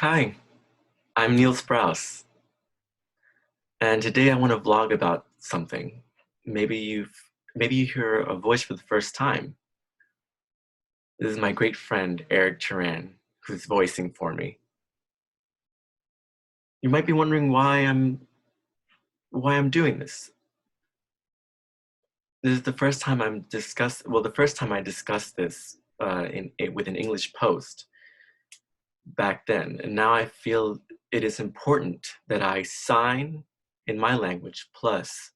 Hi, I'm Neil Sprouse, and today I want to vlog about something. Maybe you hear a voice for the first time. This is my great friend Eric Turan, who's voicing for me. You might be wondering why I'm doing this. This is the first time the first time I discussed this with an English post back then, and now I feel it is important that I sign in my language plus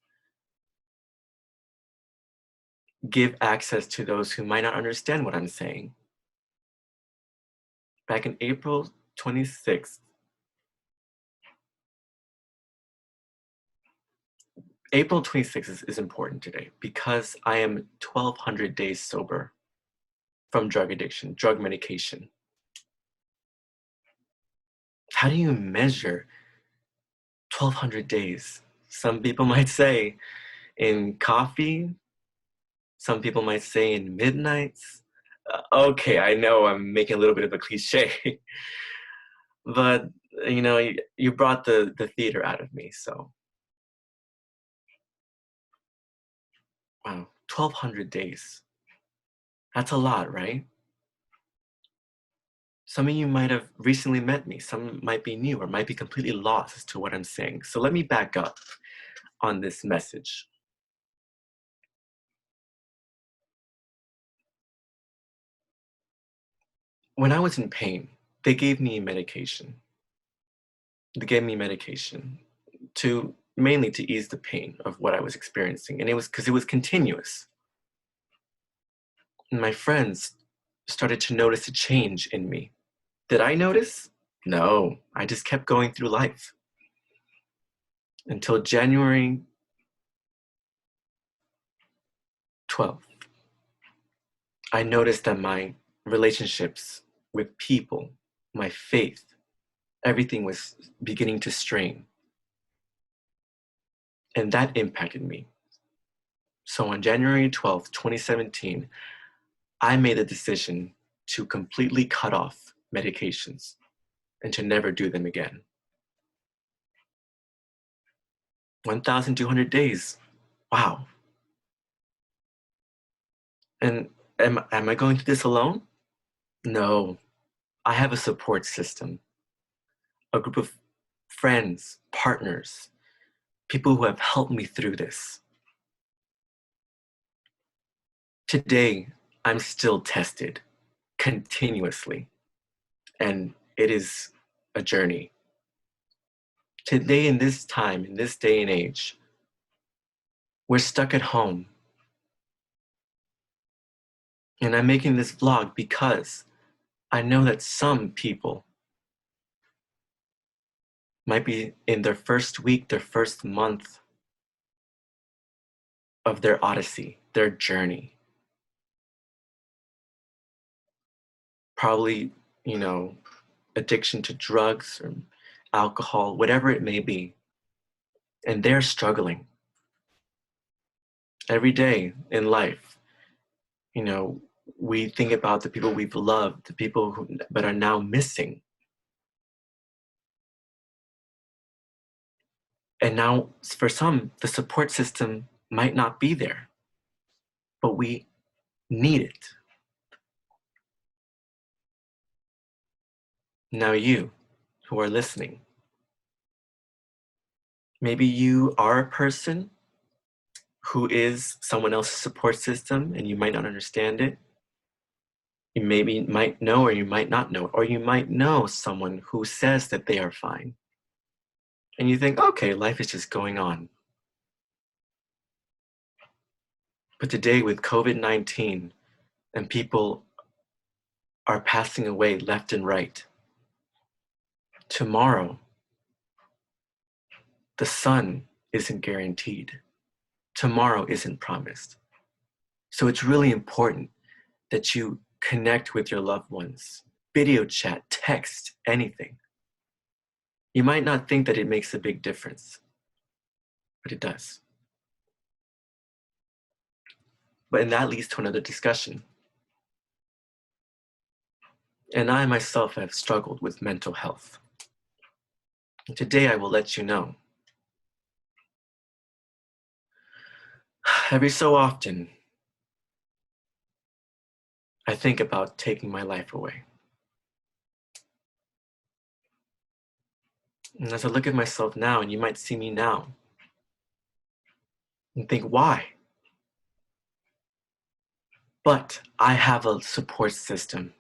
give access to those who might not understand what I'm saying. Back in April 26th, April 26th is important today because I am 1,200 days sober from drug addiction, drug medication. How do you measure 1,200 days? Some people might say in coffee, some people might say in midnights. Okay, I know I'm making a little bit of a cliche, but you brought the theater out of me, so wow, 1,200 days. That's a lot, right? Some of you might have recently met me, some might be new or might be completely lost as to what I'm saying. So let me back up on this message. When I was in pain, they gave me medication. They gave me medication to mainly to ease the pain of what I was experiencing. And it was because it was continuous. And my friends started to notice a change in me. Did I notice? No, I just kept going through life until January 12th. I noticed that my relationships with people, my faith, everything was beginning to strain. And that impacted me. So on January 12th, 2017, I made a decision to completely cut off medications and to never do them again. 1,200 days. Wow. And am I going through this alone? No. I have a support system, a group of friends, partners, people who have helped me through this. Today, I'm still tested continuously, and it is a journey. Today, in this time, in this day and age, we're stuck at home. And I'm making this vlog because I know that some people might be in their first week, their first month of their odyssey, their journey. Probably, addiction to drugs or alcohol, whatever it may be. And they're struggling every day in life. We think about the people we've loved, the people who but are now missing. And now for some, the support system might not be there, but we need it. Now you who are listening, maybe you are a person who is someone else's support system and you might not understand it. You maybe might know or you might not know, or you might know someone who says that they are fine. And you think, okay, life is just going on. But today with COVID-19 and people are passing away left and right, tomorrow, the sun isn't guaranteed. Tomorrow isn't promised. So it's really important that you connect with your loved ones, video chat, text, anything. You might not think that it makes a big difference, but it does. And that leads to another discussion. And I myself have struggled with mental health. And today I will let you know. Every so often, I think about taking my life away. And as I look at myself now, and you might see me now, and think, why? But I have a support system.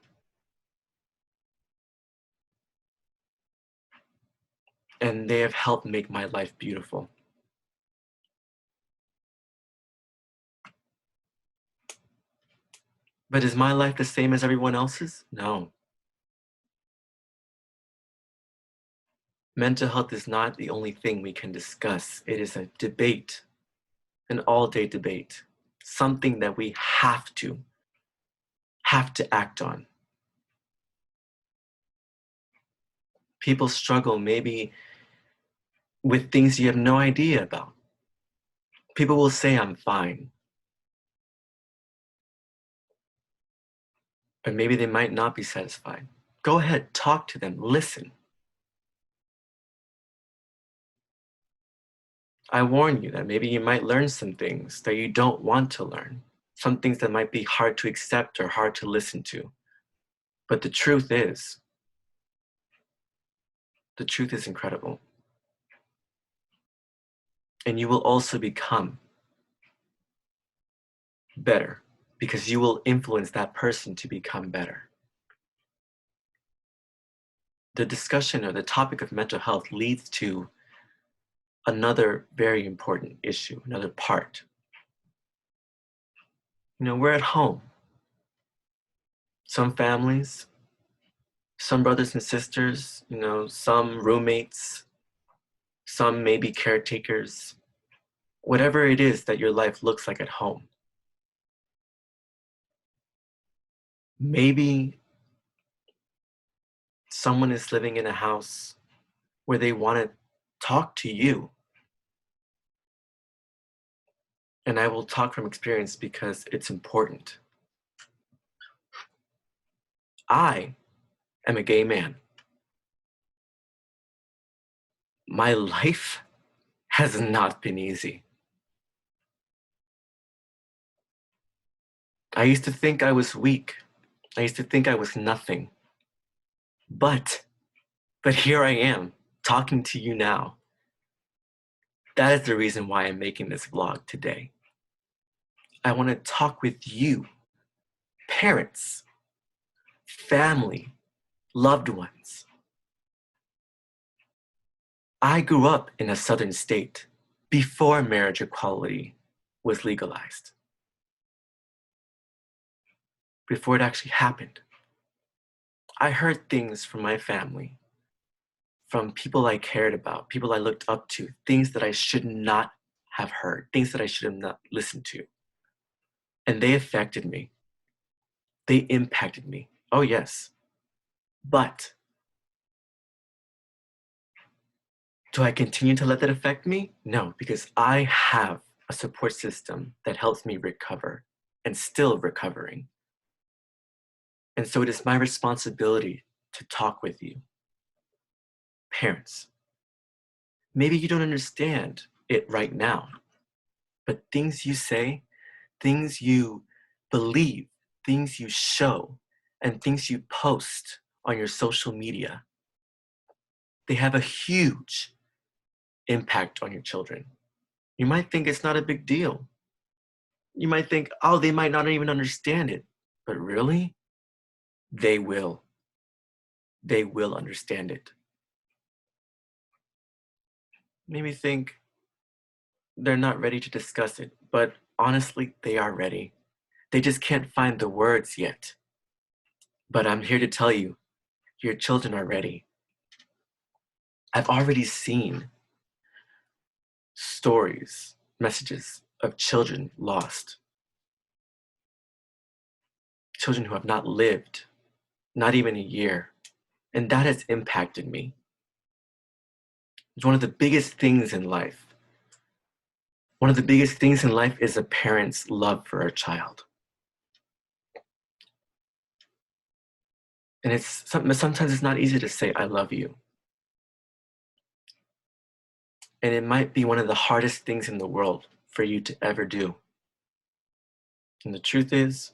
And they have helped make my life beautiful. But is my life the same as everyone else's? No. Mental health is not the only thing we can discuss. It is a debate, an all-day debate, something that we have to act on. People struggle maybe with things you have no idea about. People will say, I'm fine. But maybe they might not be satisfied. Go ahead, talk to them, listen. I warn you that maybe you might learn some things that you don't want to learn, some things that might be hard to accept or hard to listen to. But the truth is incredible. And you will also become better because you will influence that person to become better. The discussion or the topic of mental health leads to another very important issue, another part. We're at home. Some families, some brothers and sisters, some roommates, some maybe caretakers, whatever it is that your life looks like at home. Maybe someone is living in a house where they want to talk to you. And I will talk from experience because it's important. I am a gay man. My life has not been easy. I used to think I was weak. I used to think I was nothing. But here I am, talking to you now. That is the reason why I'm making this vlog today. I want to talk with you, parents, family, loved ones. I grew up in a southern state before marriage equality was legalized. Before it actually happened. I heard things from my family, from people I cared about, people I looked up to, things that I should not have heard, things that I should have not listened to. And they affected me. They impacted me. Oh, yes. But do I continue to let that affect me? No, because I have a support system that helps me recover and still recovering. And so it is my responsibility to talk with you. Parents, maybe you don't understand it right now, but things you say, things you believe, things you show, and things you post on your social media, they have a huge impact on your children. You might think it's not a big deal. You might think, oh, they might not even understand it. But really, they will. They will understand it. Maybe think they're not ready to discuss it, but honestly, they are ready. They just can't find the words yet. But I'm here to tell you, your children are ready. I've already seen stories, messages of children lost. Children who have not lived, not even a year. And that has impacted me. It's one of the biggest things in life. One of the biggest things in life is a parent's love for a child. And sometimes it's not easy to say, I love you. And it might be one of the hardest things in the world for you to ever do. And the truth is,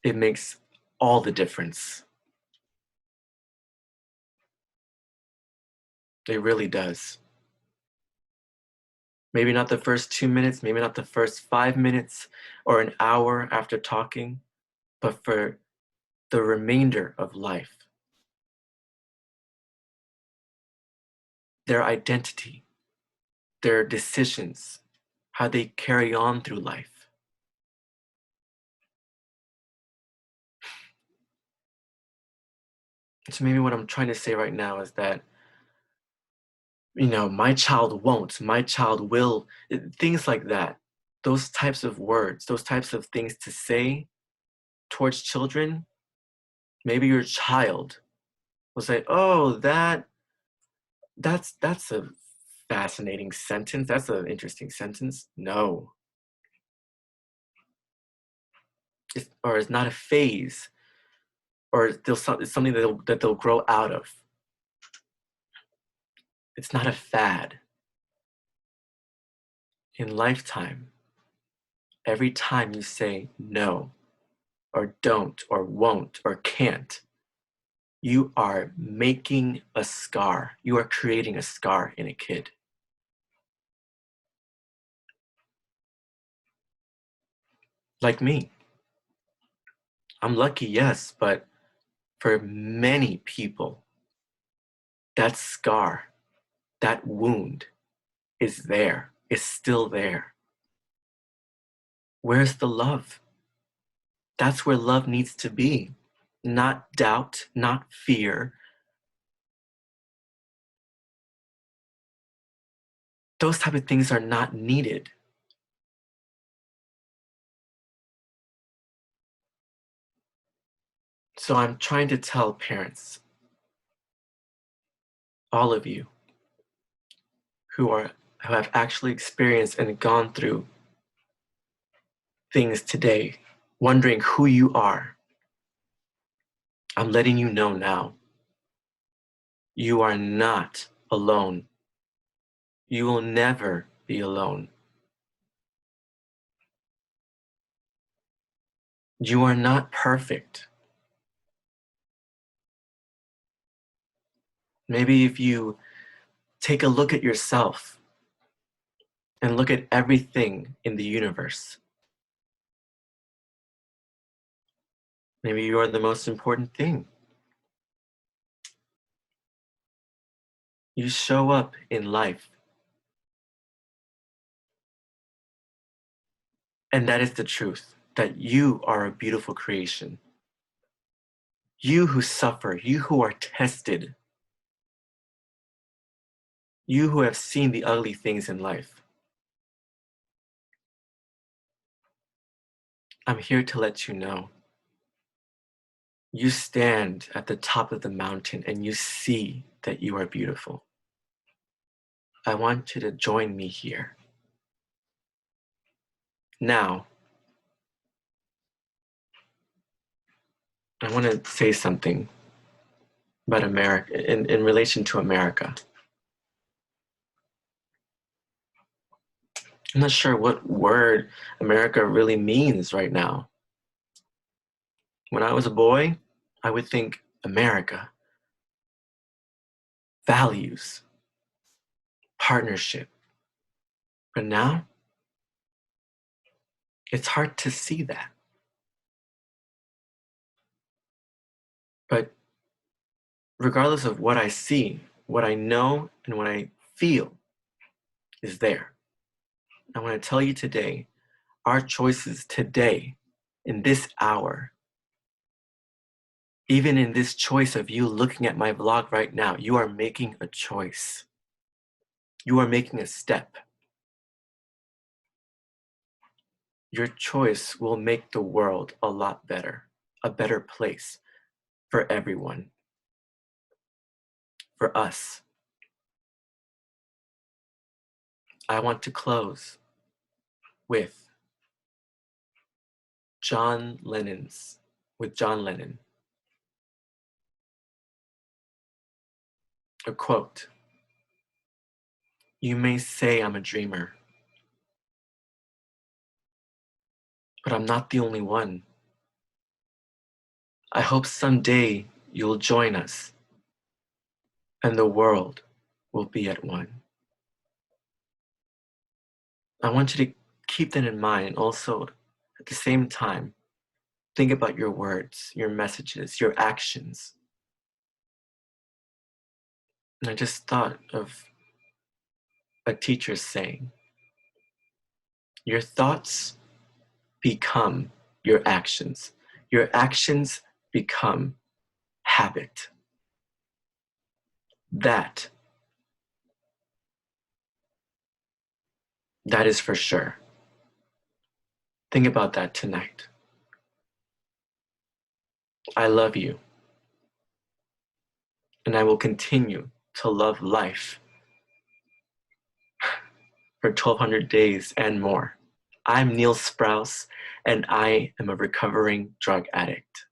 it makes all the difference. It really does. Maybe not the first 2 minutes, maybe not the first 5 minutes or an hour after talking, but for the remainder of life. Their identity, their decisions, how they carry on through life. So maybe what I'm trying to say right now is that, my child won't, my child will, things like that. Those types of words, those types of things to say towards children, maybe your child will say, oh, that's a fascinating sentence. That's an interesting sentence. No. Or it's not a phase, or it's something that they'll grow out of. It's not a fad. In lifetime, every time you say no, or don't, or won't, or can't, you are making a scar. You are creating a scar in a kid. Like me. I'm lucky, yes, but for many people, that scar, that wound is there, is still there. Where's the love? That's where love needs to be. Not doubt, not fear. Those type of things are not needed. So I'm trying to tell parents, all of you who have actually experienced and gone through things today, wondering who you are, I'm letting you know now. You are not alone. You will never be alone. You are not perfect. Maybe if you take a look at yourself and look at everything in the universe, maybe you are the most important thing. You show up in life. And that is the truth, that you are a beautiful creation. You who suffer, you who are tested, you who have seen the ugly things in life. I'm here to let you know. You stand at the top of the mountain and you see that you are beautiful. I want you to join me here. Now, I want to say something about America, in relation to America. I'm not sure what word America really means right now. When I was a boy, I would think America, values, partnership. But now, it's hard to see that. But regardless of what I see, what I know and what I feel is there. I want to tell you today, our choices today, in this hour, even in this choice of you looking at my vlog right now, you are making a choice. You are making a step. Your choice will make the world a lot better, a better place for everyone, for us. I want to close with John Lennon's with John Lennon. A quote: "You may say I'm a dreamer, but I'm not the only one. I hope someday you'll join us and the world will be at one." I want you to keep that in mind, and also at the same time, think about your words, your messages, your actions. And I just thought of a teacher saying, your thoughts become your actions. Your actions become habit. That is for sure. Think about that tonight. I love you, and I will continue to love life for 1200 days and more. I'm Neil Sprouse, and I am a recovering drug addict.